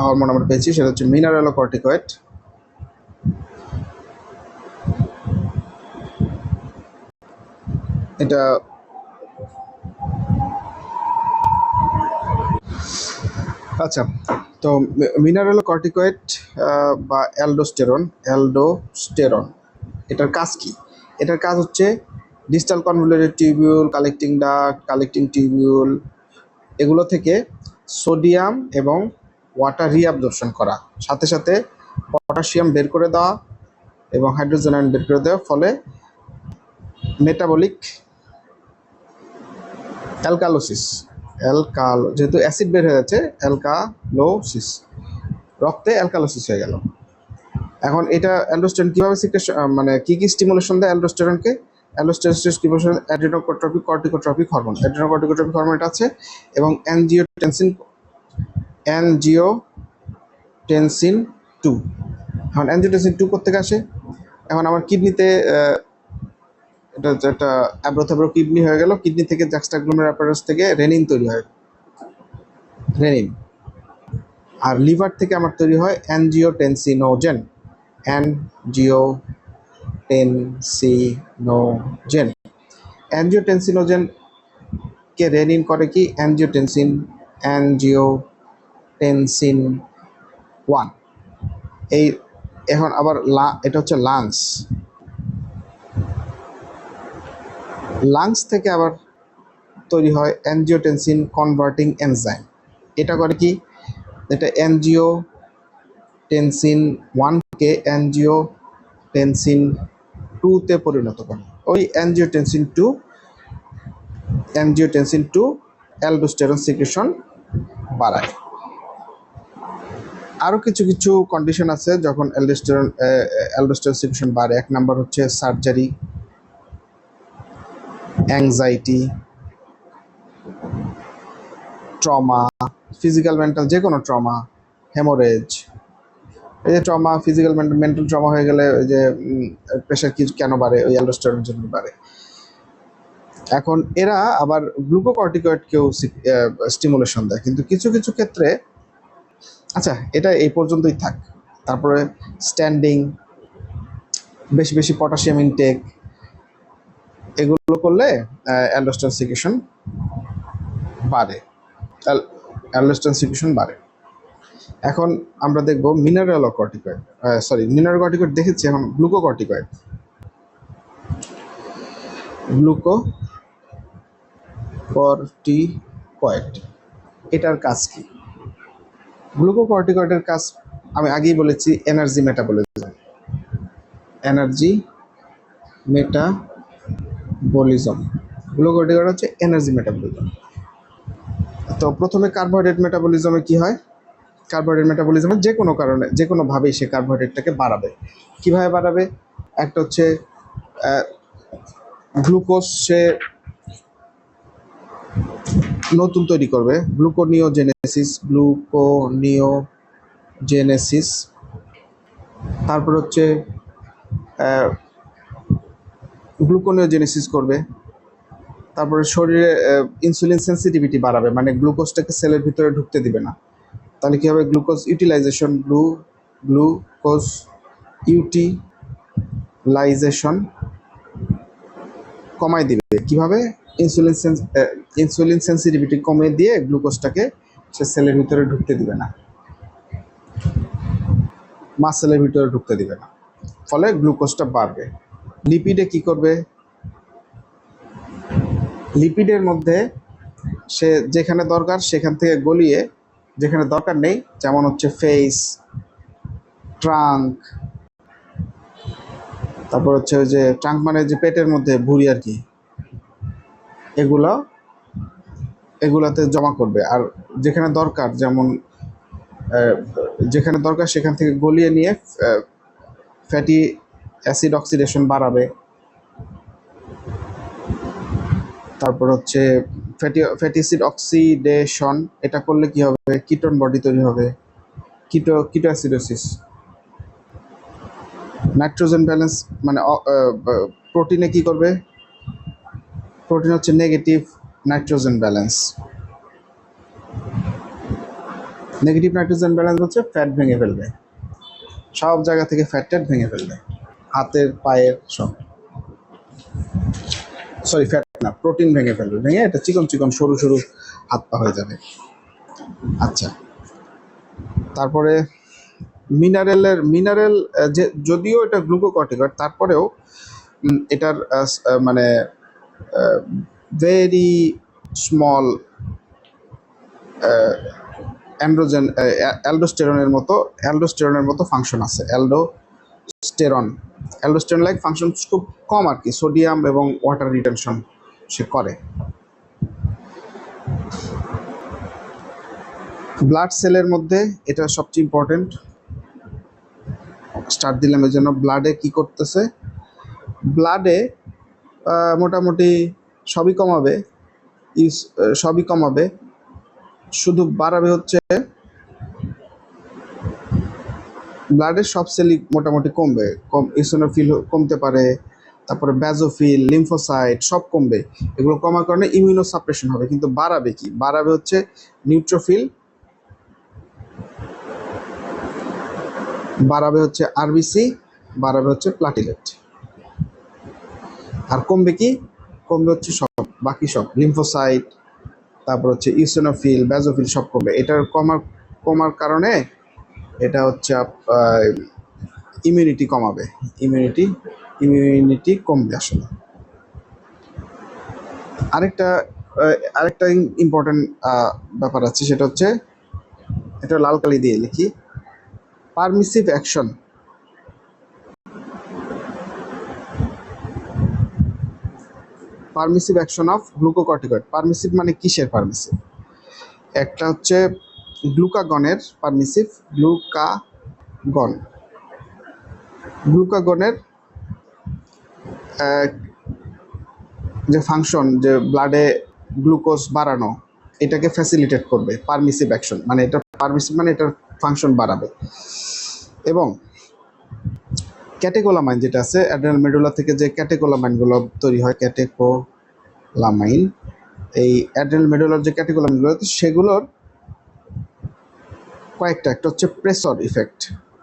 হরমোন আমরা পেয়েছি। সেটা হচ্ছে মিনারেলোকর্টিকয়েড, এটা আচ্ছা, তো মিনারেলোকর্টিকয়েড বা অ্যালডোস্টেরন, এটার কাজ কি? এটার কাজ হচ্ছে distal convoluted tubule, collecting tubule, এগুলো থেকে সোডিয়াম এবং ওয়াটার রিঅ্যাবজর্পশন করা, সাথে সাথে পটাশিয়াম বের করে দেওয়া এবং হাইড্রোজেন আয়ন বের করে দেওয়ার ফলে মেটাবলিক অ্যালকালো, যেহেতু অ্যাসিড বের হয়ে যাচ্ছে, অ্যালকালোসিস, রক্তে অ্যালকালোসিস হয়ে গেল। এখন এটা অ্যালডোস্টেরন কিভাবে সিক্রেশন, মানে কি স্টিমুলেশন দেয় অ্যালডোস্টেরনকে? Aldosterone stimulation adrenocortic corticotropic hormone, adrenocorticotropic hormone এটা আছে, এবং অ্যানজিওটেনসিন 2। এখন অ্যানজিওটেনসিন 2 কোত্থেকে আসে? এখন আমার কিডনিতে এটা হচ্ছে একটা অ্যাব্রো কিডনি হয়ে গেল, কিডনি থেকে জাক্সটাগ্লোমেরুলার অ্যাপারেটাস থেকে রেনিন তৈরি হয়, রেনিন। আর লিভার থেকে আমার তৈরি হয় অ্যানজিওটেনসিনোজেন, অ্যানজিওটেনসিনোজেন। অ্যানজিওটেনসিনোজেন কে রেনিন করে কি? অ্যানজিওটেনসিন 1। এই এখন আবার এটা হচ্ছে লাংস থেকে আবার তৈরি হয় অ্যানজিওটেনসিন কনভার্টিং এনজাইম। এটা করে কি? এটা অ্যানজিওটেনসিন 1কে অ্যানজিওটেনসিন 2-তে পরিণত করে। ওই অ্যানজিওটেনসিন 2 অ্যালডোস্টেরন সিক্রেশন বাড়ায়। আরও কিছু কন্ডিশন আছে যখন অ্যালডোস্টেরন সিক্রেশন বাড়ে। এক নাম্বার হচ্ছে surgery, anxiety, trauma, physical mental যে কোনো ট্রমা, হেমোরেজ। এই যে ট্রমা, ফিজিক্যাল মেন্টাল ট্রমা হয়ে গেলে ওই যে প্রেশার কেন বাড়ে? ওই অ্যালডোস্টেরনের জন্য বাড়ে। এখন এরা আবার গ্লুকোকর্টিকয়েডকেও স্টিমুলেশন দেয়, কিন্তু কিছু ক্ষেত্রে, আচ্ছা এটা এই পর্যন্তই থাক। তারপরে স্ট্যান্ডিং, বেশি পটাশিয়াম ইনটেক, এগুলো করলে অ্যালডোস্টেরন সিক্রেশন বাড়ে, অ্যালডোস্টেরন সিক্রেশন বাড়ে। এখন আমরা দেখব মিনারেল কর্টিকয়েড, মিনারেল কর্টিকয়েড দেখেছি, এখন গ্লুকোকর্টিকয়েড। গ্লুকোকর্টিকয়েড এটার কাজ কি? গ্লুকোকর্টিকয়েডের কাজ আমি আগেই বলেছি, এনার্জি মেটাবলিজম। গ্লুকোকর্টিকয়েড হচ্ছে এনার্জি মেটাবলিজম। তো প্রথমে কার্বোহাইড্রেট মেটাবলিজমে কি হয়? কার্বোহাইড্রেট মেটাবলিজমে যে কোনো কারণে, যে কোনোভাবেই সে কার্বোহাইড্রেটটাকে বাড়াবে। কিভাবে বাড়াবে? একটা হচ্ছে গ্লুকোজ সে নতুন তৈরি করবে, গ্লুকোনিওজেনেসিস। তারপর হচ্ছে গ্লুকোনিওজেনেসিস করবে। তারপরে শরীরে ইনসুলিন সেন্সিটিভিটি বাড়াবে, মানে গ্লুকোজটাকে সেলের ভিতরে ঢুকতে দিবে না। তাহলে কী হবে? গ্লুকোজ ইউটিলাইজেশন, গ্লুকোজ ইউটিলাইজেশন কমায় দিবে। কিভাবে? ইনসুলিন সেন্সিটিভিটি কমিয়ে দিয়ে গ্লুকোজটাকে সে সেলের ভিতরে ঢুকতে দিবে না, মাসেলের ভিতরে ঢুকতে দিবে না, ফলে গ্লুকোজটা বাড়বে। লিপিডে কি করবে? লিপিডের মধ্যে সে যেখানে দরকার সেখান থেকে গলিয়ে, যেখানে দরকার নেই, যেমন হচ্ছে ফেস, ট্রাঙ্ক, তারপর হচ্ছে ওই যে ট্রাঙ্ক মানে যে পেটের মধ্যে ভুঁড়ি আর কি, এগুলাতে জমা করবে। আর যেখানে দরকার, যেমন যেখানে দরকার সেখান থেকে গলিয়ে নিয়ে ফ্যাটি অ্যাসিড অক্সিডেশন বাড়াবে। তারপর হচ্ছে ফ্যাটি অ্যাসিড অক্সিডেশন, এটা করলে কি হবে? কিটোন বডি তৈরি হবে, কিটোঅ্যাসিডোসিস। নাইট্রোজেন ব্যালেন্স, মানে প্রোটিনে কি করবে? প্রোটিন হচ্ছে negative nitrogen balance. Negative nitrogen balance হচ্ছে ফ্যাট ভেঙে ফেলবে, সব জায়গা থেকে ফ্যাট ভেঙে ফেলবে, হাতের পায়ের সব, ফ্যাট না, প্রোটিন ভেঙে ফেলবে, ভেঙে এটা চিকন সরু হাত পা হয়ে যাবে। আচ্ছা, তারপরে মিনারেল যে যদিও এটা গ্লুকোকর্টিকয়েড, তারপরেও এটার মানে ভেরি স্মল অ্যালডোস্টেরনের মতো ফাংশন আছে। অ্যালডোস্টেরন লাইক ফাংশন খুব কম আর কি, সোডিয়াম এবং ওয়াটার রিটেনশন সে করে। ব্লাড সেলের মধ্যে এটা সবচেয়ে ইম্পর্টেন্ট, স্টার্ট দিলাম এর জন্য। ব্লাডে কি করতেছে, ব্লাডে মোটামুটি সবই কমাবে, সবই কমাবে, শুধু বাড়াবে হচ্ছে ব্লাডের সব সেলই মোটামুটি কমবে, ইসোনোফিল কমতে পারে, তারপরে ব্যাজোফিল, লিম্ফোসাইট সব কমবে। এগুলো কমার কারণে ইমিউনো সাপ্রেশন হবে, কিন্তু বাড়াবে কি, বাড়াবে হচ্ছে নিউট্রোফিল, বাড়াবে হচ্ছে আরবিসি, বাড়াবে হচ্ছে প্লাটিলেট। আর কমবে কি, কমবে হচ্ছে সব বাকি সব লিম্ফোসাইট, তারপর হচ্ছে ইসোনোফিল, ব্যাজোফিল সব কমবে। এটার কমার কারণে এটা হচ্ছে ইমিউনিটি কমাবে, ইমিউনিটি কমবে আসলে। আরেকটা আরেকটা ইম্পর্টেন্ট ব্যাপার আছে, সেটা হচ্ছে, এটা লাল কালি দিয়ে লিখি, permissive action. Permissive action of glucocorticoid. Permissive মানে কিসের পারমিসিভ? একটা হচ্ছে গ্লুকাগনের পারমিসিভ, গ্লুকাগনের যে ফাংশন, যে ব্লাডে গ্লুকোজ বাড়ানো, এটাকে ফ্যাসিলিটেট করবে পারমিসিভ অ্যাকশন, মানে এটা পারমিসিভ মানে এটার ফাংশন বাড়াবে। এবং ক্যাটেকোলামাইন যেটা আছে, অ্যাড্রেনাল মেডুলা থেকে যে ক্যাটেকোলামাইনগুলো তৈরি হয়, ক্যাটেকোলামাইন, এই অ্যাড্রেনাল মেডুলার যে ক্যাটেকোলামাইনগুলো সেগুলোর কয়েকটা, একটা হচ্ছে প্রেসর ইফেক্ট,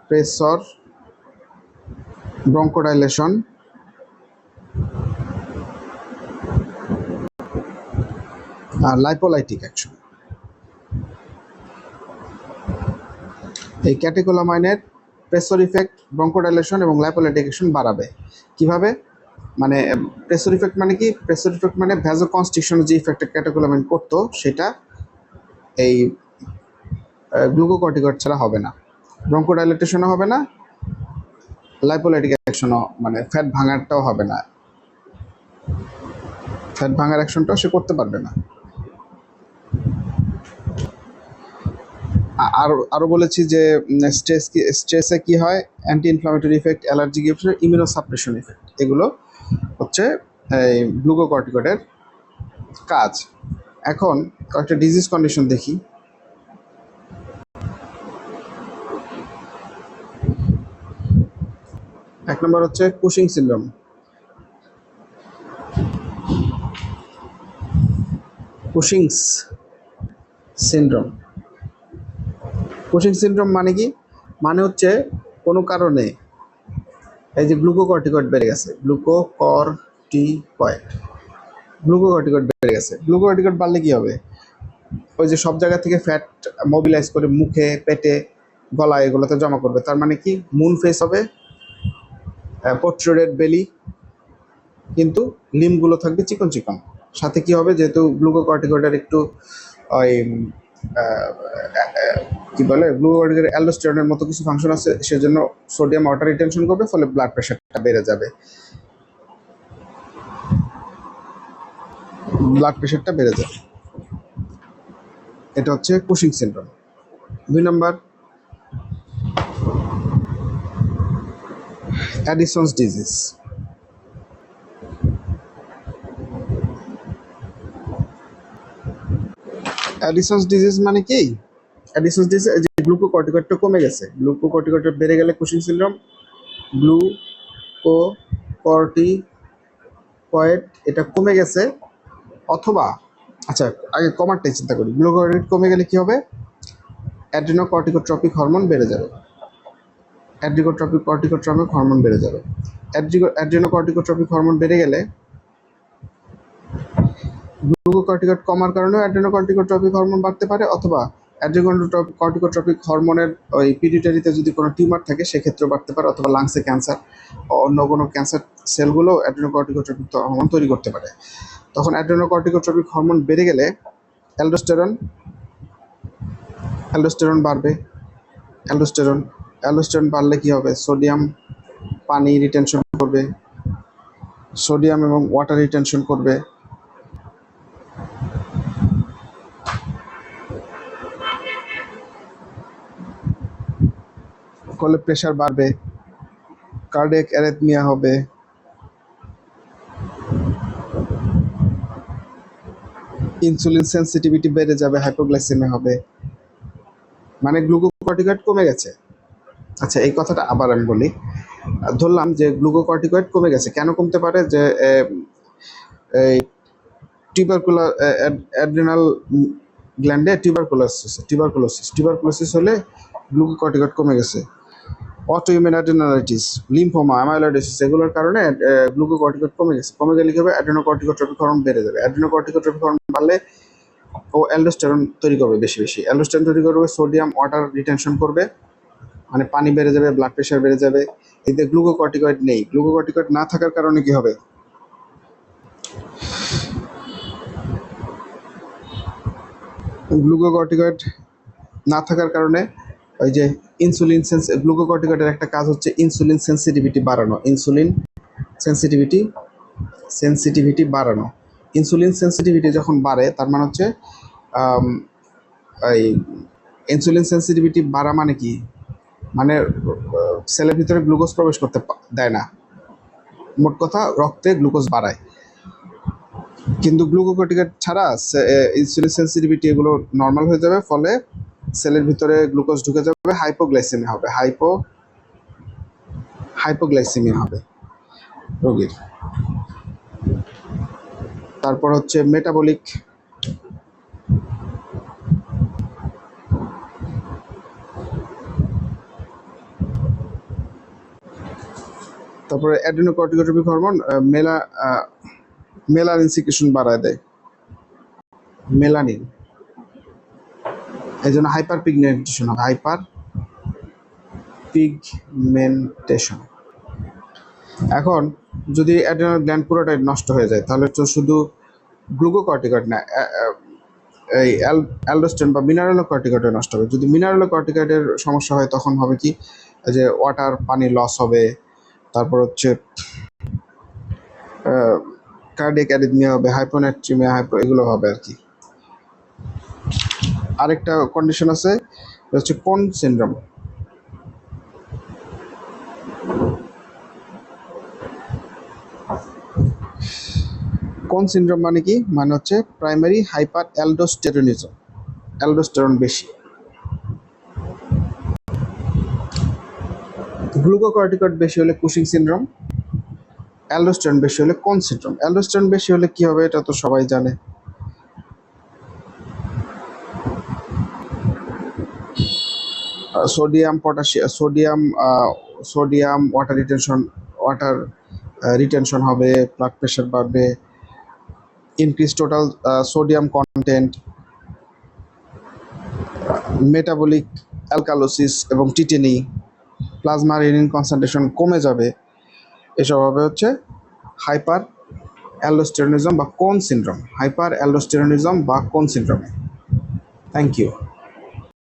প্রেসর, ব্রঙ্কোডাইলেশন, আর লাইপোলাইটিক অ্যাকশন। এই ক্যাটেকোলামাইনের প্রেসর ইফেক্ট, ব্রঙ্কোডাইলেশন এবং লাইপোলাইটিক অ্যাকশন বাড়াবে। কিভাবে, মানে প্রেসর ইফেক্ট মানে কি, প্রেসর ইফেক্ট মানে ভ্যাজোকনস্ট্রিকশনের যে ইফেক্টটা ক্যাটেকোলামাইন করতো সেটা এই গ্লুকোকর্টিকয়েড ছাড়া হবে না, ব্রঙ্কোডাইলেটেশনও হবে না, লাইপোলাইটিক অ্যাকশনও মানে ফ্যাট ভাঙারটাও হবে না, ফ্যাট ভাঙার অ্যাকশনটাও সে করতে পারবে না। আরও বলেছি যে স্ট্রেসে কি হয়, anti inflammatory effect, allergic effect, immuno suppression effect, এগুলো হচ্ছে এই গ্লুকোকর্টিকয়েডের কাজ। এখন কয়েকটা ডিজিজ কন্ডিশন দেখি। এক নম্বর হচ্ছে Cushing syndrome. Cushing's syndrome, Cushing syndrome মানে কি, মানে হচ্ছে কোনো কারণে এই যে গ্লুকোকর্টিকয়েড বেড়ে গেছে, গ্লুকোকর্টিকয়েড বেড়ে গেছে। গ্লুকোকর্টিকয়েড বাড়লে কি হবে, ওই যে সব জায়গা থেকে ফ্যাট মোবিলাইজ করে মুখে, পেটে, গলায় এগুলোতে জমা করবে। তার মানে কি, মুন ফেস হবে, প্রোট্রুডেড বেলি, কিন্তু লিম্বগুলো থাকবে চিকন চিকন। সাথে কি হবে, যেহেতু গ্লুকোকর্টিকয়েডের একটু ওই কি বলে, গ্লুকোকর্টিকয়েডের অ্যালডোস্টেরনের মতো কিছু ফাংশন আছে, সেজন্য সোডিয়াম ওয়াটার রিটেনশন করবে, ফলে ব্লাড প্রেশারটা বেড়ে যাবে, এটা হচ্ছে কুশিং সিনড্রোম। 2 নম্বর, অ্যাডিসনস ডিজিজ। অ্যাডিসনস ডিজিজ মানে কি, অ্যাডিসনস ডিজিজ এই যে গ্লুকোকর্টিকয়েডটা কমে গেছে, গ্লুকোকর্টিকয়েডটা বেড়ে গেলে কুশিং সিনড্রোম। গ্লুকোকর্টিকয়েড এটা কমে গেছে, অথবা আচ্ছা আগে কমারটাই চিন্তা করি, গ্লুকোকর্টিকয়েড কমে গেলে কি হবে, অ্যাড্রিনোকর্টিকোট্রপিক হরমোন বেড়ে যাবে, কর্টিকোট্রপিক হরমোন বেড়ে যাবে। অ্যাড্রিনোকর্টিকোট্রপিক হরমোন বেড়ে গেলে গ্লুকোকর্টিকয়েড কমার কারণেও অ্যাড্রিনোকর্টিকোট্রপিক হরমোন বাড়তে পারে, অথবা অ্যাড্রিনোকর্টিকোট্রপিক হরমোনের ওই পিটিউটারিতে যদি কোনো টিউমার থাকে সেক্ষেত্রেও বাড়তে পারে, অথবা লাংসে ক্যান্সার, অন্য কোনো ক্যান্সার সেলগুলো অ্যাড্রিনোকর্টিকোট্রপিক হরমোন তৈরি করতে পারে। তখন অ্যাড্রিনোকর্টিকোট্রপিক হরমোন বেড়ে গেলে অ্যালডোস্টেরন বাড়বে। অ্যালডোস্টেরন বাড়লে কি হবে, পানি রিটেনশন করবে, সোডিয়াম এবং ওয়াটার রিটেনশন করবে। ফলে প্রেশার বাড়বে, কার্ডিয়াক অ্যারিথমিয়া হবে, ইনসুলিন সেন্সিটিভিটি বেড়ে যাবে, হাইপোগ্লাইসেমিয়া হবে, মানে গ্লুকোকর্টিকয়েড কমে গেছে। আচ্ছা, এই কথাটা আবার আমি বলি। ধরলাম যে গ্লুকোকর্টিকয়েড কমে গেছে, কেন কমতে পারে? যে এই অ্যাড্রিনাল গ্ল্যান্ডে টিউবারকুলোসিস হলে গ্লুকোকর্টিকয়েড কমে গেছে। অটোইমিউন অ্যাডেনোলাইটিস, লিম্ফোমা, অ্যামাইলোইডোসিস, এগুলোর কারণে গ্লুকোকর্টিকয়েড কমে গেছে। কমে গেলে কি হবে? অ্যাড্রেনোকর্টিকোট্রপিক হরমোন বেড়ে যাবে। অ্যাড্রেনোকর্টিকোট্রপিক হরমোন বাড়লে ও অ্যালডোস্টেরন তৈরি করবে, বেশি বেশি অ্যালডোস্টেরন তৈরি করবে, সোডিয়াম ওয়াটার রিটেনশন করবে, মানে পানি বেড়ে যাবে, ব্লাড প্রেশার বেড়ে যাবে। এতে গ্লুকোকর্টিকয়েড নেই। গ্লুকোকর্টিকয়েড না থাকার কারণে কি হবে? গ্লুকোকর্টিকয়েড না থাকার কারণে ওই যে গ্লুকোকর্টিকয়েডের একটা কাজ হচ্ছে ইনসুলিন সেন্সিটিভিটি বাড়ানো। সেন্সিটিভিটি বাড়ানো। ইনসুলিন সেন্সিটিভিটি যখন বাড়ে, তার মানে হচ্ছে এই ইনসুলিন সেন্সিটিভিটি বাড়া মানে কি? মানে সেলের ভিতরে গ্লুকোজ প্রবেশ করতে দেয় না, মোট কথা রক্তে গ্লুকোজ বাড়ায়। কিন্তু গ্লুকোকর্টিকয়েড ছাড়া ইনসুলিন সেন্সিটিভিটি এগুলো নর্মাল হয়ে যাবে, ফলে সেলের ভিতরে গ্লুকোজ ঢুকে যাবে, হাইপোগ্লাইসেমিয়া হবে, হাইপোগ্লাইসেমিয়া হবে রোগীর। তারপর হচ্ছে মেটাবলিক, তারপরে অ্যাড্রিনোকর্টিকোট্রপিক হরমোন মেলানিন সিক্রেশন বাড়ায় দেয়, মেলানিন। এই জন্য হাইপার পিগমেন্টেশন হবে, হাইপার পিগমেন্টেশন। এখন যদি অ্যাড্রিনাল গ্ল্যান্ড পুরোটাই নষ্ট হয়ে যায়, তাহলে তো শুধু গ্লুকোকর্টিকয়েড না, এই অ্যালডোস্টেরন বা মিনারেলোকর্টিকয়েডও নষ্ট হবে। যদি মিনারেলোকর্টিকয়েডের সমস্যা হয়, তখন হবে কি? যে ওয়াটার, পানি লস হবে, তারপর হচ্ছে কার্ডিয়াক অ্যারিথমিয়া হবে, হাইপোনাট্রিমিয়া, এগুলো হবে আর কি। আরেকটা কন্ডিশন আছে, হচ্ছে কোন সিনড্রোম। কোন সিনড্রোম মানে কি? মানে হচ্ছে প্রাইমারি হাইপার অ্যালডোস্টেরনিজম, অ্যালডোস্টেরন বেশি। গ্লুকোকর্টিকয়েড বেশি হলে কুশিং সিনড্রোম, অ্যালডোস্টেরন বেশি হলে কোন সিনড্রোম। অ্যালডোস্টেরন বেশি হলে কি হবে? এটা তো সবাই জানে। Sodium, potassium, sodium water retention হবে, ব্লাড প্রেশার বাড়বে, increase total sodium content, metabolic alkalosis এবং টিটেনি, প্লাজমা রেনিন কনসেন্ট্রেশন কমে যাবে। এসব হবে হচ্ছে হাইপার অ্যালডোস্টেরনিজম বা কোন সিনড্রোম, হাইপার অ্যালডোস্টেরনিজম বা কোন সিনড্রোমে। Thank you.